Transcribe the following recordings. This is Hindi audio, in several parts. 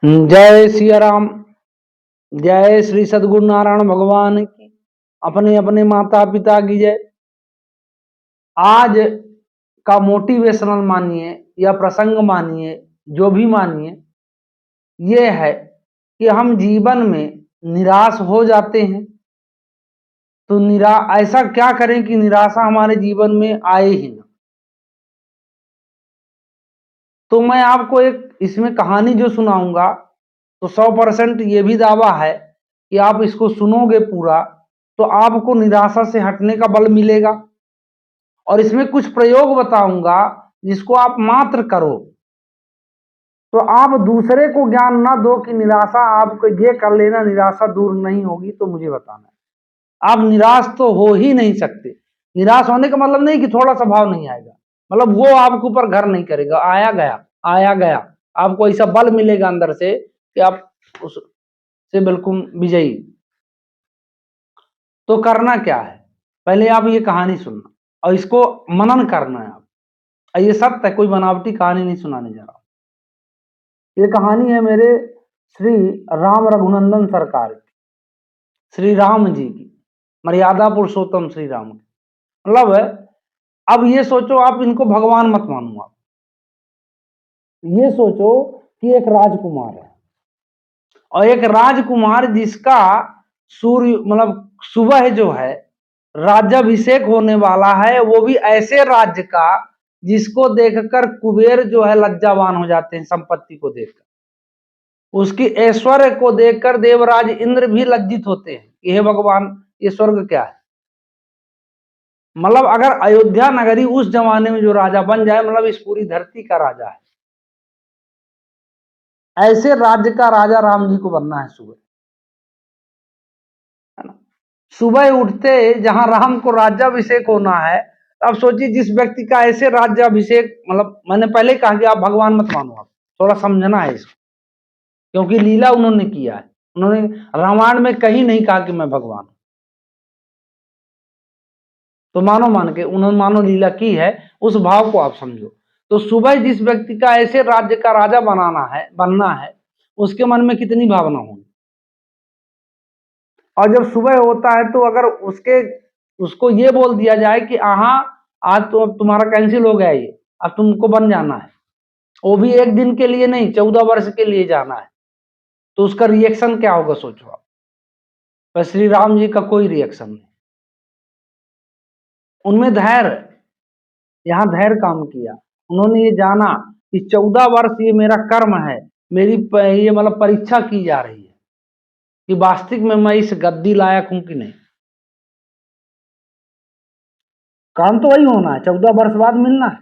जय सिया राम। जय श्री सद्गुरु नारायण भगवान की। अपने अपने माता पिता की जय। आज का मोटिवेशनल मानिए या प्रसंग मानिए, जो भी मानिए, ये है कि हम जीवन में निराश हो जाते हैं तो ऐसा क्या करें कि निराशा हमारे जीवन में आए ही ना। तो मैं आपको एक इसमें कहानी जो सुनाऊंगा तो 100% ये भी दावा है कि आप इसको सुनोगे पूरा तो आपको निराशा से हटने का बल मिलेगा। और इसमें कुछ प्रयोग बताऊंगा जिसको आप मात्र करो तो आप दूसरे को ज्ञान ना दो कि निराशा आपको ये कर लेना, निराशा दूर नहीं होगी। तो मुझे बताना है, आप निराश तो हो ही नहीं सकते। निराश होने का मतलब नहीं कि थोड़ा सा भाव नहीं आएगा, मतलब वो आपके ऊपर घर नहीं करेगा। आया गया आया गया, आपको ऐसा बल मिलेगा अंदर से कि आप उससे बिल्कुल विजयी। तो करना क्या है, पहले आप ये कहानी सुनना और इसको मनन करना है। आप ये सत्य है, कोई बनावटी कहानी नहीं सुनाने जा रहा। ये कहानी है मेरे श्री राम रघुनंदन सरकार की, श्री राम जी की, मर्यादा पुरुषोत्तम श्री राम की। मतलब है, अब ये सोचो, आप इनको भगवान मत मानो। आप ये सोचो कि एक राजकुमार है और एक राजकुमार जिसका सूर्य मतलब सुबह जो है राज्याभिषेक होने वाला है, वो भी ऐसे राज्य का जिसको देखकर कुबेर जो है लज्जावान हो जाते हैं। संपत्ति को देखकर, उसकी ऐश्वर्य को देखकर देवराज इंद्र भी लज्जित होते हैं कि हे भगवान, ये स्वर्ग क्या है। मतलब अगर अयोध्या नगरी उस जमाने में जो राजा बन जाए, मतलब इस पूरी धरती का राजा है। ऐसे राज्य का राजा राम जी को बनना है सुबह, है ना। सुबह उठते जहां राम को राज्याभिषेक होना है, अब सोचिए जिस व्यक्ति का ऐसे राज्याभिषेक, मतलब मैंने पहले कहा कि आप भगवान मत मानो, आप थोड़ा समझना है इसको, क्योंकि लीला उन्होंने किया है। उन्होंने रामायण में कहीं नहीं कहा कि मैं भगवान हूं। तो मानो मान के उन्होंने मानो लीला की है, उस भाव को आप समझो। तो सुबह जिस व्यक्ति का ऐसे राज्य का राजा बनना है, उसके मन में कितनी भावना होगी। और जब सुबह होता है तो अगर उसको ये बोल दिया जाए कि हाँ आज तो अब तुम्हारा कैंसिल हो गया, ये अब तुमको बन जाना है, वो भी एक दिन के लिए नहीं, 14 वर्ष के लिए जाना है, तो उसका रिएक्शन क्या होगा सोचो आप। पर श्री राम जी का कोई रिएक्शन नहीं, उनमें धैर्य, यहाँ धैर्य काम किया। उन्होंने ये जाना कि 14 वर्ष ये मेरा कर्म है, मेरी ये मतलब परीक्षा की जा रही है कि वास्तविक में मैं इस गद्दी लायक हूं कि नहीं। काम तो वही होना है, 14 वर्ष बाद मिलना है।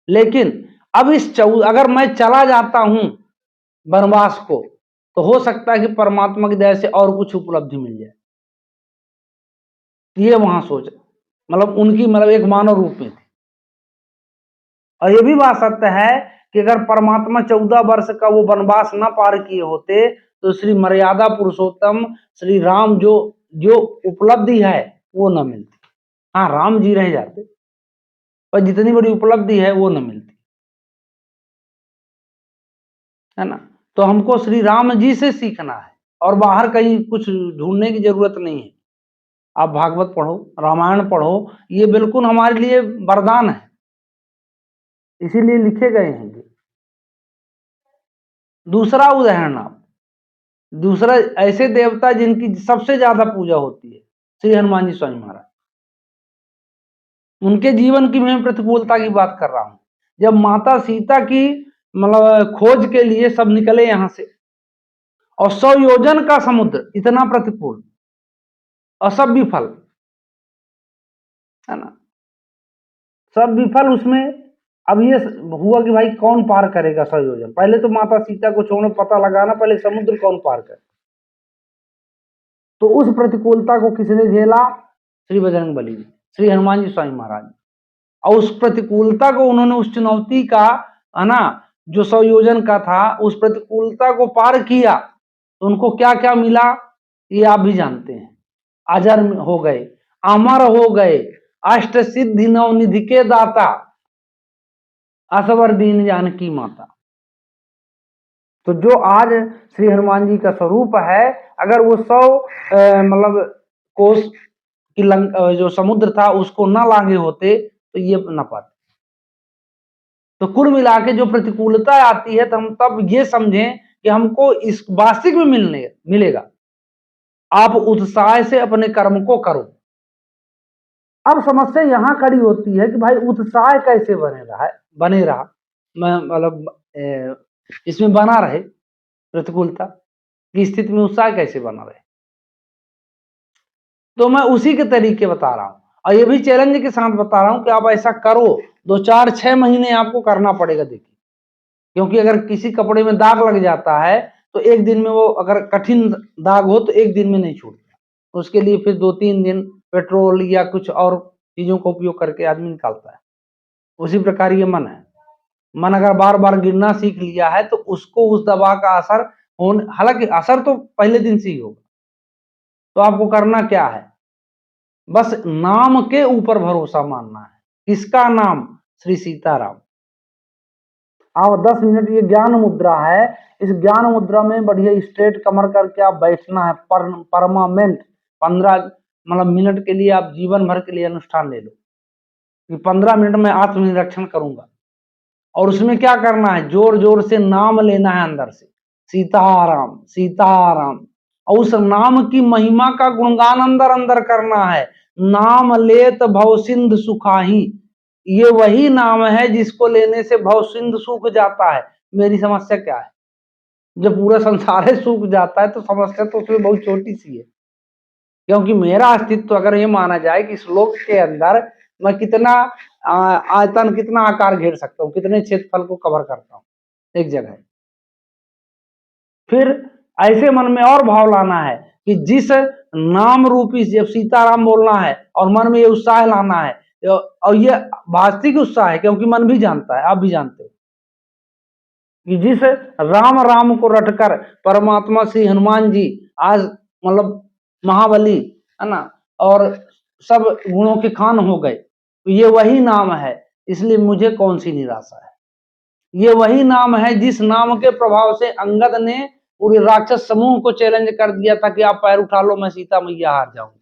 लेकिन अब अगर मैं चला जाता हूं वनवास को, तो हो सकता है कि परमात्मा की दया से और कुछ उपलब्धि मिल जाए। ये वहां सोच, मतलब उनकी मतलब एक मानव रूप में थी। और ये भी बात सत्य है कि अगर परमात्मा 14 वर्ष का वो वनवास न पार किए होते तो श्री मर्यादा पुरुषोत्तम श्री राम जो जो उपलब्धि है वो न मिलती। हाँ, राम जी रह जाते, पर जितनी बड़ी उपलब्धि है वो न मिलती, है ना। तो हमको श्री राम जी से सीखना है और बाहर कहीं कुछ ढूंढने की जरूरत नहीं है। आप भागवत पढ़ो, रामायण पढ़ो, ये बिल्कुल हमारे लिए वरदान है, इसीलिए लिखे गए हैं। दूसरा उदाहरण, आप दूसरा ऐसे देवता जिनकी सबसे ज्यादा पूजा होती है, श्री हनुमान जी स्वामी महाराज। उनके जीवन की मैं प्रतिकूलता की बात कर रहा हूं। जब माता सीता की मतलब खोज के लिए सब निकले यहां से, और 100 योजन का समुद्र इतना प्रतिकूल और सब विफल, है ना, सब विफल उसमें। अब ये हुआ कि भाई कौन पार करेगा 100 योजन। पहले तो माता सीता को छोड़ो, पता लगाना पहले समुद्र कौन पार करे। तो उस प्रतिकूलता को किसने झेला? श्री बजरंग बली जी, श्री हनुमान जी स्वामी महाराज। और उस प्रतिकूलता को उन्होंने, उस चुनौती का, है ना, जो 100 योजन का था, उस प्रतिकूलता को पार किया तो उनको क्या क्या मिला ये आप भी जानते हैं। अजर हो गए, अमर हो गए, अष्ट सिद्धि नवनिधि के दाता, असवर दीन जानकी माता। तो जो आज श्री हनुमान जी का स्वरूप है, अगर वो 100 मतलब कोस की जो समुद्र था उसको ना लांगे होते तो ये ना पाते। तो कुल मिला के जो प्रतिकूलता आती है तो हम तब ये समझें कि हमको इस वास्तविक में मिलेगा। आप उत्साह से अपने कर्म को करो। अब समस्या यहाँ खड़ी होती है कि भाई उत्साह कैसे बने रहा मैं मतलब इसमें बना रहे, प्रतिकूलता की स्थिति में उत्साह कैसे बना रहे। तो मैं उसी के तरीके बता रहा हूं और ये भी चैलेंज के साथ बता रहा हूं कि आप ऐसा करो। 2-4-6 महीने आपको करना पड़ेगा। देखिए, क्योंकि अगर किसी कपड़े में दाग लग जाता है तो एक दिन में वो अगर कठिन दाग हो तो एक दिन में नहीं छूटता। उसके लिए फिर 2-3 दिन पेट्रोल या कुछ और चीजों का उपयोग करके आदमी निकालता है। उसी प्रकार ये मन है। मन अगर बार बार गिरना सीख लिया है तो उसको उस दवा का असर होने, हालांकि असर तो पहले दिन से ही होगा। तो आपको करना क्या है, बस नाम के ऊपर भरोसा मानना है। किसका नाम? श्री सीताराम। आप 10 मिनट, ये ज्ञान मुद्रा है, इस ज्ञान मुद्रा में बढ़िया स्ट्रेट कमर करके आप बैठना है परमानेंट। 15 मतलब मिनट के लिए आप जीवन भर के लिए अनुष्ठान ले लो कि 15 मिनट में आत्मनिरीक्षण करूंगा। और उसमें क्या करना है, जोर जोर से नाम लेना है अंदर से, सीताराम सीताराम। और उस नाम की महिमा का गुणगान अंदर अंदर करना है। नाम लेत भव सिंधु सुखाही, ये वही नाम है जिसको लेने से भव सिंधु सूख जाता है। मेरी समस्या क्या है, जब पूरा संसार ही सूख जाता है तो समस्या तो उसमें बहुत छोटी सी है। क्योंकि मेरा अस्तित्व अगर ये माना जाए कि श्लोक के अंदर मैं कितना आयतन, कितना आकार घेर सकता हूँ, कितने क्षेत्रफल को कवर करता हूँ एक जगह। फिर ऐसे मन में और भाव लाना है कि जिस नाम रूपी, जब सीताराम बोलना है और मन में ये उत्साह लाना है, और ये वास्तविक उत्साह है क्योंकि मन भी जानता है, आप भी जानते हो कि जिस राम राम को रटकर परमात्मा श्री हनुमान जी आज मतलब महाबली है ना, और सब गुणों के खान हो गए। तो ये वही नाम है, इसलिए मुझे कौन सी निराशा है। ये वही नाम है जिस नाम के प्रभाव से अंगद ने पूरे राक्षस समूह को चैलेंज कर दिया था कि आप पैर उठा लो, मैं सीता मैया हार जाऊंगी।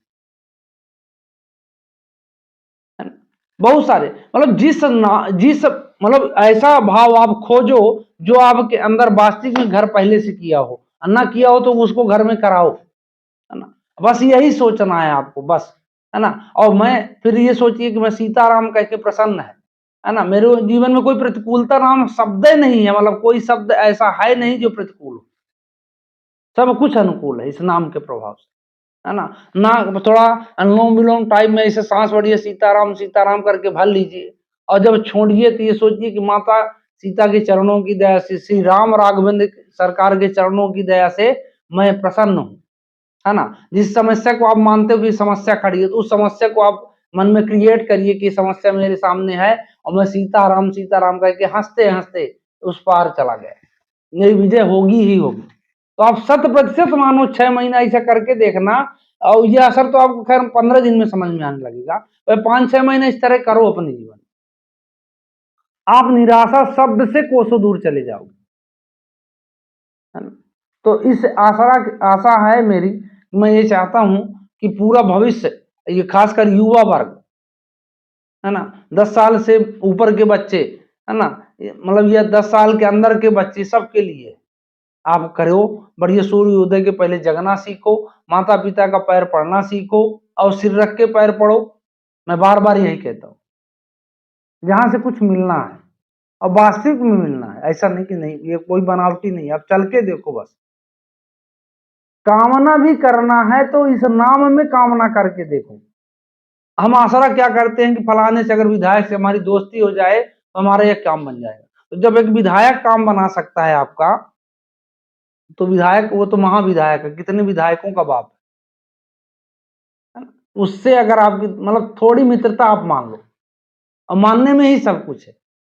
बहुत सारे मतलब जिस मतलब ऐसा भाव आप खोजो जो आपके अंदर वास्तविक में घर पहले से किया हो, ना किया हो तो उसको घर में कराओ, है ना। बस यही सोचना है आपको, बस, है ना। और मैं फिर ये सोचिए कि मैं सीताराम कह के प्रसन्न है ना, मेरे जीवन में कोई प्रतिकूलता नाम शब्द ही नहीं है, मतलब कोई शब्द ऐसा है नहीं जो प्रतिकूल हो। सब कुछ अनुकूल है इस नाम के प्रभाव से, है ना। ना थोड़ा अनुलोम विलोम टाइप में ऐसे सांस बढ़िए सीताराम सीताराम करके भर लीजिए, और जब छोड़िए तो ये सोचिए कि माता सीता के चरणों की दया से, श्री राम राघवेंद्र सरकार के चरणों की दया से मैं प्रसन्न हूँ, है ना। जिस समस्या को आप मानते हो कि समस्या खड़ी है, तो उस समस्या को आप मन में क्रिएट करिए कि समस्या मेरे सामने है और मैं सीताराम सीताराम करके हंसते हंसते उस पार चला गया, मेरी विजय होगी ही होगी। तो आप 100% मानो 6 महीना ऐसा करके देखना, और ये असर तो आपको खैर 15 दिन में समझ में आने लगेगा। 5-6 महीने इस तरह करो अपने जीवन, आप निराशा शब्द से कोसों दूर चले जाओगे, है ना। तो इस आशा है मेरी, मैं ये चाहता हूं कि पूरा भविष्य, ये खासकर युवा वर्ग, है ना, 10 साल से ऊपर के बच्चे, है ना, मतलब ये 10 साल के अंदर के बच्चे, सबके लिए आप करो बढ़िया। सूर्योदय के पहले जगना सीखो, माता पिता का पैर पड़ना सीखो, और सिर रख के पैर पड़ो। मैं बार बार यही कहता हूँ, जहां से कुछ मिलना है और वास्तविक में मिलना है, ऐसा नहीं कि नहीं, ये कोई बनावटी नहीं है। आप चल के देखो, बस कामना भी करना है तो इस नाम में कामना करके देखो। हम आसरा क्या करते हैं कि फलाने से अगर विधायक से हमारी दोस्ती हो जाए तो हमारा एक काम बन जाएगा। तो जब एक विधायक काम बना सकता है आपका, तो विधायक वो तो महाविधायक है, कितने विधायकों का बाप है ना? उससे अगर आपकी मतलब थोड़ी मित्रता आप मान लो, और मानने में ही सब कुछ है।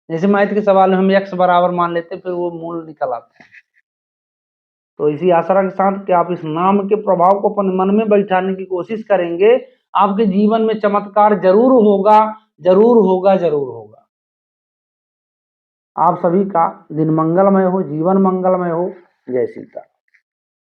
जैसे मैथ के सवाल में हम x बराबर मान लेते, फिर वो मूल निकल आता है। तो इसी आशा के साथ कि आप इस नाम के प्रभाव को अपने मन में बैठाने की कोशिश करेंगे, आपके जीवन में चमत्कार जरूर होगा, जरूर होगा, जरूर होगा। आप सभी का दिन मंगलमय हो, जीवन मंगलमय हो। जय सीता।